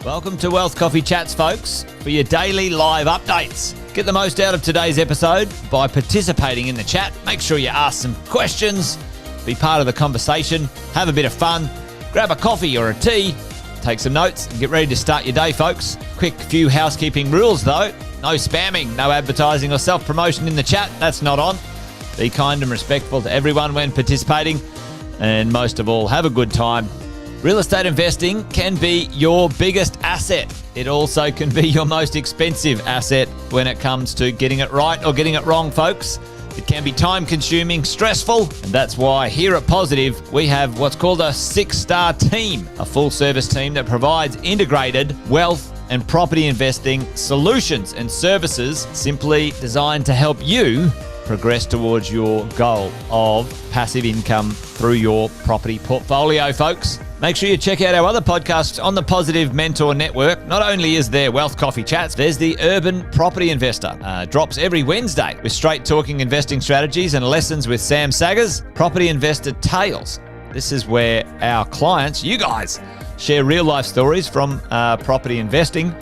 Welcome to Wealth Coffee Chats, folks, for your daily live updates. Get the most out of today's episode by participating in the chat. Make sure you ask some questions, be part of the conversation, have a bit of fun, grab a coffee or a tea, take some notes, and get ready to start your day, folks. Quick few housekeeping rules, though. No spamming, no advertising or self-promotion in the chat. That's not on. Be kind and respectful to everyone when participating. And most of all, have a good time. Real estate investing can be your biggest asset. It also can be your most expensive asset when it comes to getting it right or getting it wrong, folks. It can be time-consuming, stressful, and that's why here at Positive, we have what's called a 6-star team, a full-service team that provides integrated wealth and property investing solutions and services simply designed to help you progress towards your goal of passive income through your property portfolio, folks. Make sure you check out our other podcasts on the Positive Mentor Network. Not only is there Wealth Coffee Chats, there's the Urban Property Investor. Drops every Wednesday with straight talking investing strategies and lessons with Sam Saggers. Property Investor Tales. This is where our clients, you guys, share real life stories from property investing,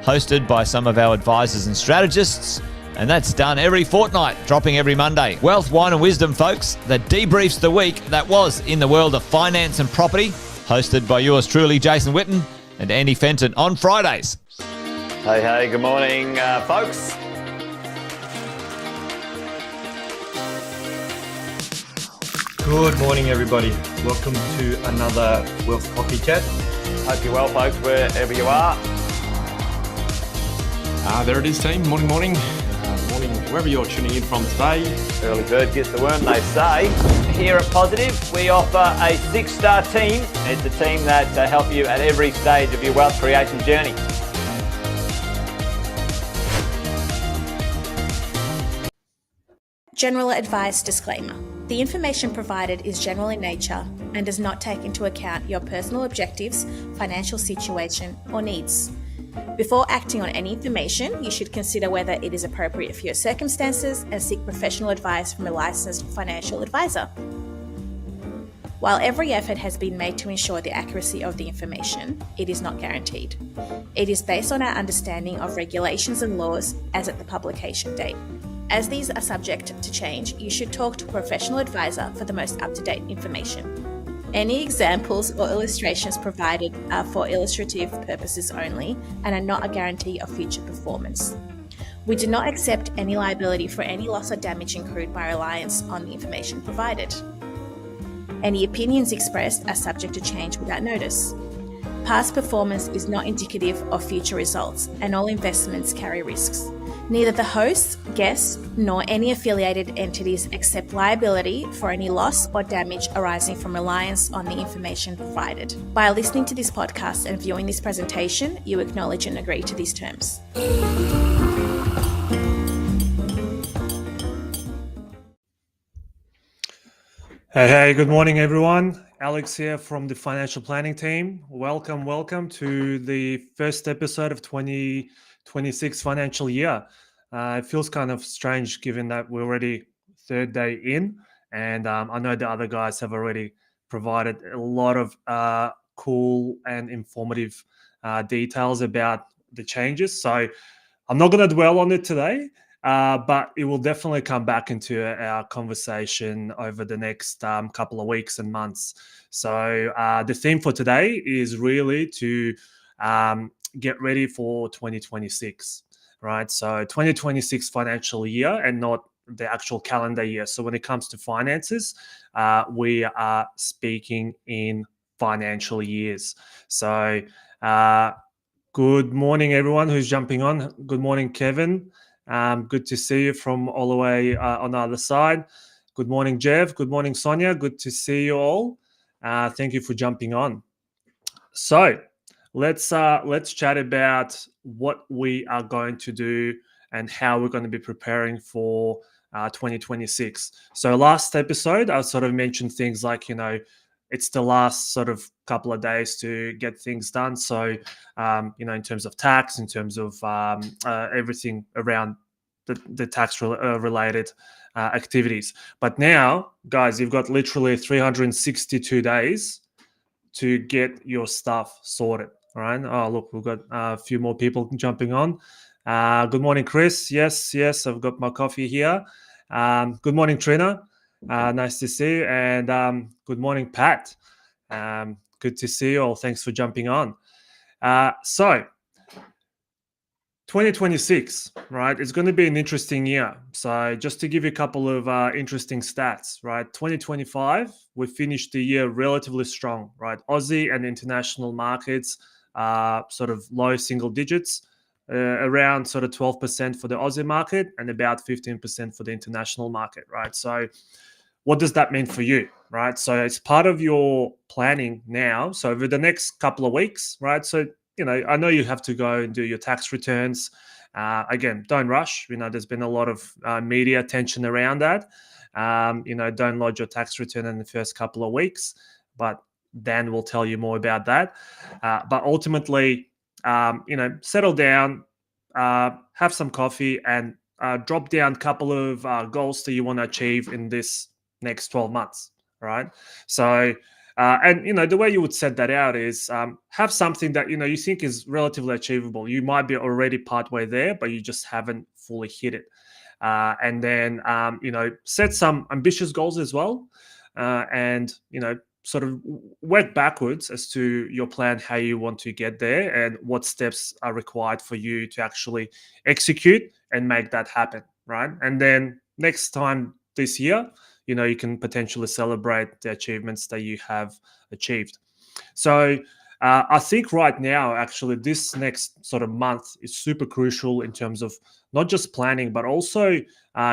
hosted by some of our advisors and strategists. And that's done every fortnight, dropping every Monday. Wealth, Wine and Wisdom, folks, that debriefs the week that was in the world of finance and property, hosted by yours truly, Jason Witten and Andy Fenton on Fridays. Hey, good morning, folks. Good morning, everybody. Welcome to another Wealth Coffee Chat. Hope you're well, folks, wherever you are. There it is, team. Morning. Morning, wherever you're tuning in from today. Early bird gets the worm, they say. Here at Positive, we offer a 6-star team. It's a team that help you at every stage of your wealth creation journey. General advice disclaimer. The information provided is general in nature and does not take into account your personal objectives, financial situation, or needs. Before acting on any information, you should consider whether it is appropriate for your circumstances and seek professional advice from a licensed financial advisor. While every effort has been made to ensure the accuracy of the information, it is not guaranteed. It is based on our understanding of regulations and laws as at the publication date. As these are subject to change, you should talk to a professional advisor for the most up-to-date information. Any examples or illustrations provided are for illustrative purposes only and are not a guarantee of future performance. We do not accept any liability for any loss or damage incurred by reliance on the information provided. Any opinions expressed are subject to change without notice. Past performance is not indicative of future results, and all investments carry risks. Neither the hosts, guests, nor any affiliated entities accept liability for any loss or damage arising from reliance on the information provided. By listening to this podcast and viewing this presentation, you acknowledge and agree to these terms. Hey, good morning, everyone. Alex here from the financial planning team. Welcome to the first episode of 2026 financial year. It feels kind of strange given that we're already third day in, and I know the other guys have already provided a lot of cool and informative details about the changes. So I'm not going to dwell on it today, but it will definitely come back into our conversation over the next couple of weeks and months. So the theme for today is really to get ready for 2026, right? So 2026 financial year and not the actual calendar year. So when it comes to finances, we are speaking in financial years. So good morning, everyone who's jumping on. Good morning, Kevin. Good to see you from all the way on the other side. Good morning, Jeff. Good morning, Sonia. Good to see you all. Thank you for jumping on. So let's chat about what we are going to do and how we're going to be preparing for 2026. So last episode, I sort of mentioned things like, it's the last sort of couple of days to get things done. So, in terms of tax, in terms of everything around the tax related activities. But now, guys, you've got literally 362 days to get your stuff sorted. All right. Oh, look, we've got a few more people jumping on. Good morning, Chris. Yes, I've got my coffee here. Good morning, Trina. Nice to see you. And good morning, Pat. Good to see you all. Thanks for jumping on. So 2026, right? It's going to be an interesting year. So just to give you a couple of interesting stats, right? 2025, we finished the year relatively strong, right? Aussie and international markets sort of low single digits, around sort of 12% for the Aussie market and about 15% for the international market, right? So what does that mean for you, right? So it's part of your planning now. So over the next couple of weeks, right? So I know you have to go and do your tax returns. Again, don't rush. There's been a lot of media attention around that. Don't lodge your tax return in the first couple of weeks, but Dan will tell you more about that. But ultimately, settle down, have some coffee, and drop down a couple of goals that you want to achieve in this next 12 months, right? So, the way you would set that out is have something that you think is relatively achievable. You might be already partway there, but you just haven't fully hit it. And then set some ambitious goals as well, and sort of work backwards as to your plan, how you want to get there, and what steps are required for you to actually execute and make that happen, right? And then next time this year, you can potentially celebrate the achievements that you have achieved. So I think right now, actually, this next sort of month is super crucial in terms of not just planning, but also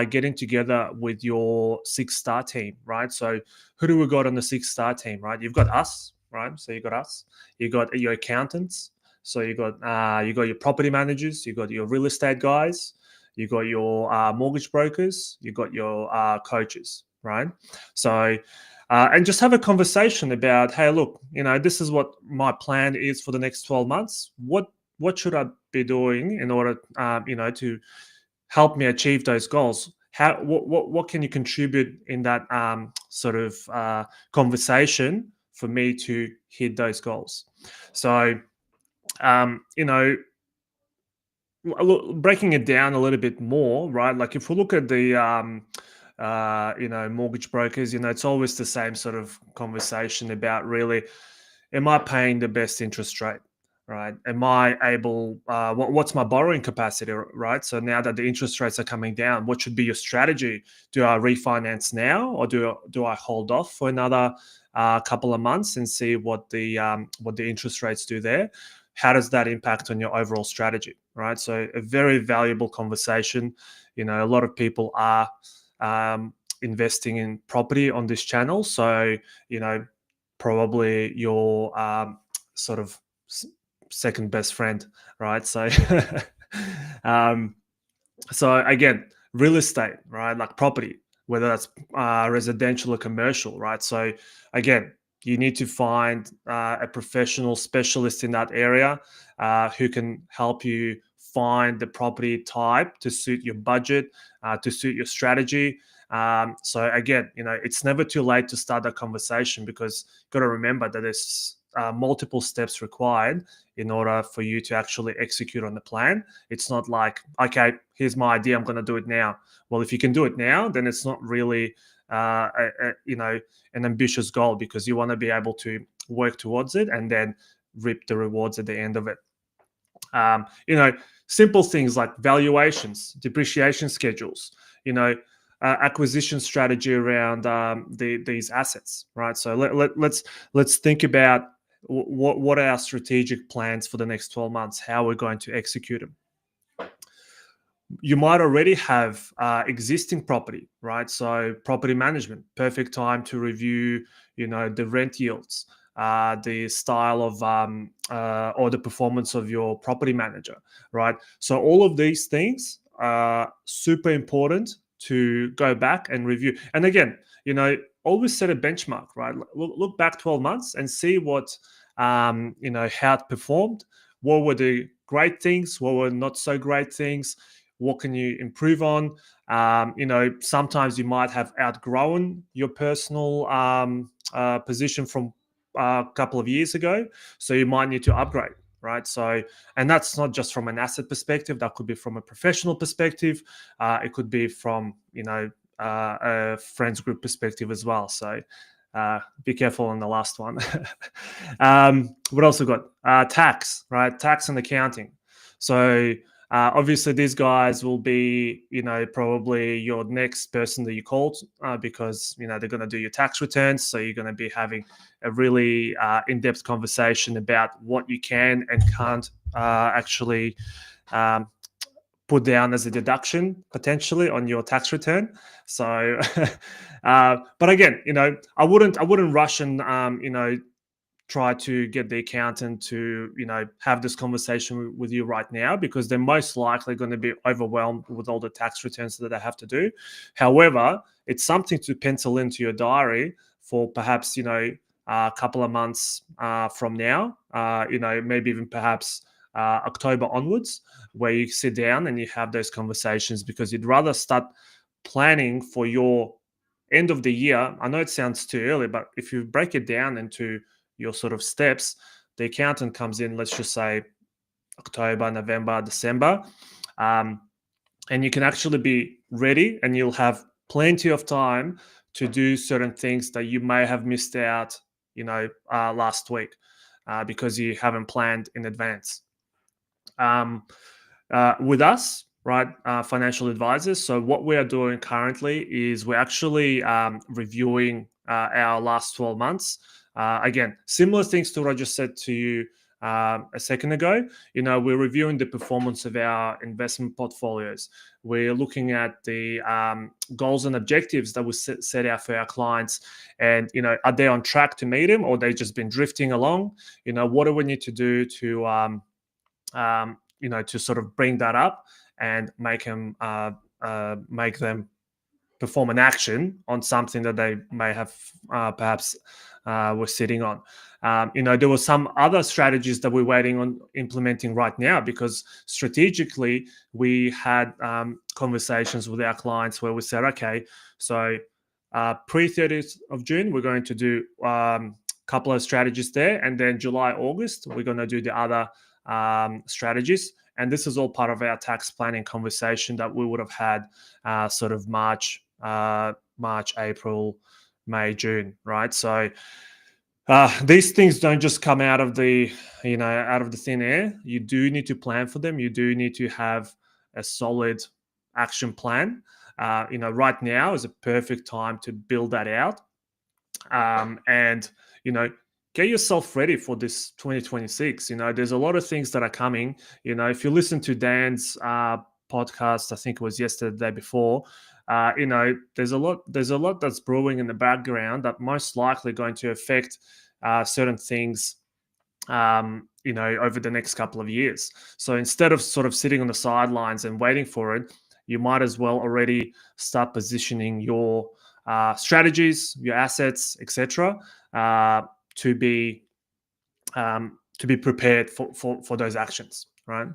getting together with your 6-star team, right? So who do we got on the 6-star team, right? You've got us, right? So you got us. You got your accountants. So you got your property managers. You got your real estate guys. You got your mortgage brokers. You got your coaches, right? So and just have a conversation about, hey, look, this is what my plan is for the next 12 months. What should I be doing in order, to help me achieve those goals? What can you contribute in that sort of conversation for me to hit those goals? So, breaking it down a little bit more, right? Like if we look at the mortgage brokers, it's always the same sort of conversation about really, am I paying the best interest rate, right? Am I able, what's my borrowing capacity, right? So now that the interest rates are coming down, what should be your strategy? Do I refinance now, or do I hold off for another couple of months and see what the interest rates do there? How does that impact on your overall strategy, right? So a very valuable conversation. A lot of people are investing in property on this channel. So, probably your sort of second best friend, right? So, so again, real estate, right? Like property, whether that's residential or commercial, right? So again, you need to find a professional specialist in that area who can help you find the property type to suit your budget, to suit your strategy. So again, it's never too late to start that conversation, because you've got to remember that there's multiple steps required in order for you to actually execute on the plan. It's not like, okay, here's my idea, I'm going to do it now. Well, if you can do it now, then it's not really an ambitious goal, because you want to be able to work towards it and then reap the rewards at the end of it. Simple things like valuations, depreciation schedules, acquisition strategy around these assets, right? So let's think about what are our strategic plans for the next 12 months, how we're going to execute them. You might already have existing property, right? So property management, perfect time to review, the rent yields, the style of or the performance of your property manager, right? So all of these things are super important to go back and review. And again, always set a benchmark, right? Look back 12 months and see what, how it performed. What were the great things? What were not so great things? What can you improve on? Sometimes you might have outgrown your personal position from a couple of years ago, so you might need to upgrade, right? So, and that's not just from an asset perspective. That could be from a professional perspective. It could be from, a friends group perspective as well. So be careful on the last one. What else we got? Tax, right? Tax and accounting. So obviously these guys will be, probably your next person that you call because, they're going to do your tax returns. So you're going to be having a really in-depth conversation about what you can and can't actually put down as a deduction potentially on your tax return. So, but again, I wouldn't rush and try to get the accountant to have this conversation with you right now, because they're most likely going to be overwhelmed with all the tax returns that they have to do. However, it's something to pencil into your diary for perhaps a couple of months from now, maybe even perhaps October onwards, where you sit down and you have those conversations, because you'd rather start planning for your end of the year. I know it sounds too early, but if you break it down into your sort of steps, the accountant comes in, let's just say October, November, December, and you can actually be ready, and you'll have plenty of time to do certain things that you may have missed out, last week, because you haven't planned in advance. With us, right, financial advisors. So what we are doing currently is we're actually reviewing our last 12 months. Again, similar things to what I just said to you a second ago. We're reviewing the performance of our investment portfolios. We're looking at the goals and objectives that we set out for our clients, and are they on track to meet them, or they just been drifting along? What do we need to do to to sort of bring that up and make them perform an action on something that they may have perhaps were sitting on. There were some other strategies that we're waiting on implementing right now, because strategically we had conversations with our clients where we said, okay, so pre-30th of June, we're going to do a couple of strategies there, and then July, August, we're going to do the other strategies. And this is all part of our tax planning conversation that we would have had sort of March, April, May, June, right? So these things don't just come out of the thin air. You do need to plan for them. You do need to have a solid action plan. Right now is a perfect time to build that out, and get yourself ready for this 2026. There's a lot of things that are coming. If you listen to Dan's podcast, I think it was yesterday, the day before, there's a lot that's brewing in the background that most likely going to affect certain things over the next couple of years. So instead of sort of sitting on the sidelines and waiting for it, you might as well already start positioning your strategies, your assets, etc., to be prepared for those actions, right?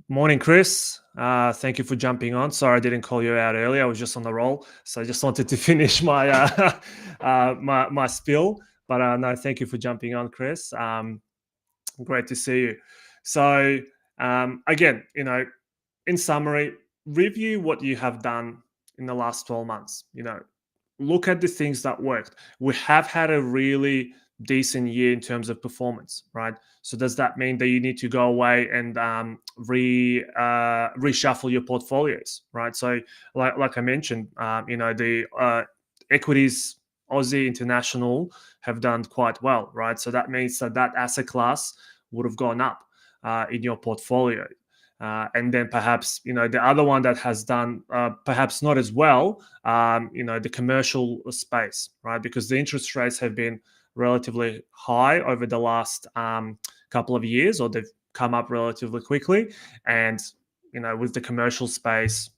Morning, Chris. Thank you for jumping on. Sorry I didn't call you out earlier. I was just on the roll, so I just wanted to finish my my spill. But no, thank you for jumping on, Chris. Great to see you. So again, in summary, review what you have done in the last 12 months. Look at the things that worked. We have had a really decent year in terms of performance, right? So does that mean that you need to go away and reshuffle your portfolios, right? So like I mentioned, the equities, Aussie, international have done quite well, right? So that means that asset class would have gone up in your portfolio. And then perhaps, the other one that has done perhaps not as well, the commercial space, right? Because the interest rates have been relatively high over the last couple of years, or they've come up relatively quickly. And, with the commercial space,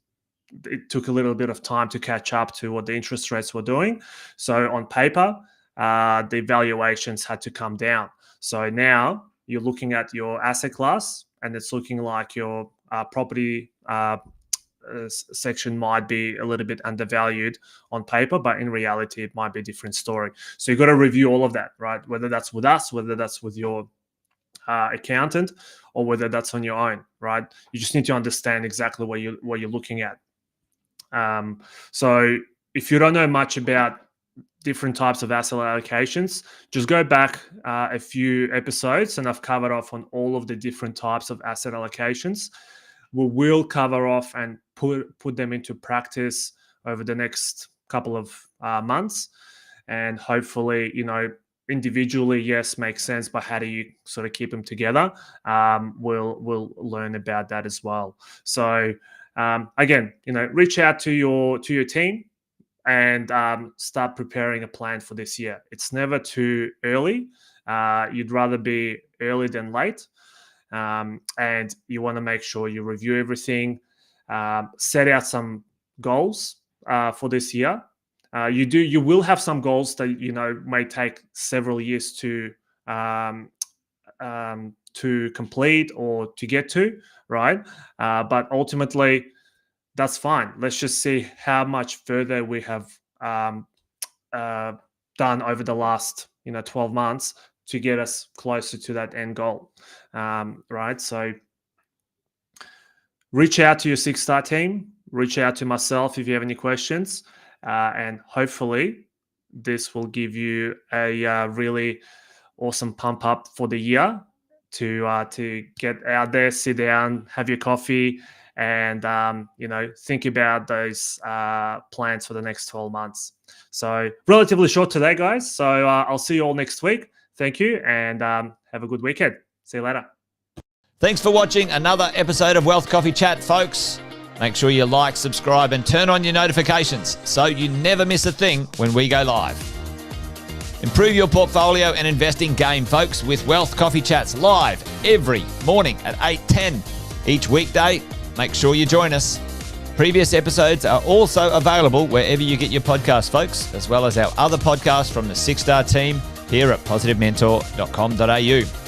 it took a little bit of time to catch up to what the interest rates were doing. So on paper, the valuations had to come down. So now you're looking at your asset class, and it's looking like your property section might be a little bit undervalued on paper, but in reality, it might be a different story. So you've got to review all of that, right? Whether that's with us, whether that's with your accountant or whether that's on your own, right? You just need to understand exactly what you're looking at. So if you don't know much about different types of asset allocations, just go back a few episodes and I've covered off on all of the different types of asset allocations. We will cover off and put them into practice over the next couple of months, and hopefully, individually, yes, makes sense, but how do you sort of keep them together? We'll learn about that as well. So again, reach out to your team and start preparing a plan for this year. It's never too early. You'd rather be early than late. And you want to make sure you review everything, set out some goals for this year. You will have some goals that may take several years to complete or to get to, right? But ultimately, that's fine. Let's just see how much further we have done over the last 12 months to get us closer to that end goal, right? So reach out to your 6-star team, reach out to myself if you have any questions, and hopefully this will give you a really awesome pump up for the year to get out there, sit down, have your coffee, and think about those plans for the next 12 months. So relatively short today, guys. So I'll see you all next week. Thank you, and have a good weekend. See you later. Thanks for watching another episode of Wealth Coffee Chat, folks. Make sure you like, subscribe, and turn on your notifications so you never miss a thing when we go live. Improve your portfolio and investing game, folks, with Wealth Coffee Chats live every morning at 8:10 each weekday. Make sure you join us. Previous episodes are also available wherever you get your podcasts, folks, as well as our other podcasts from the 6-star team here at positivementor.com.au.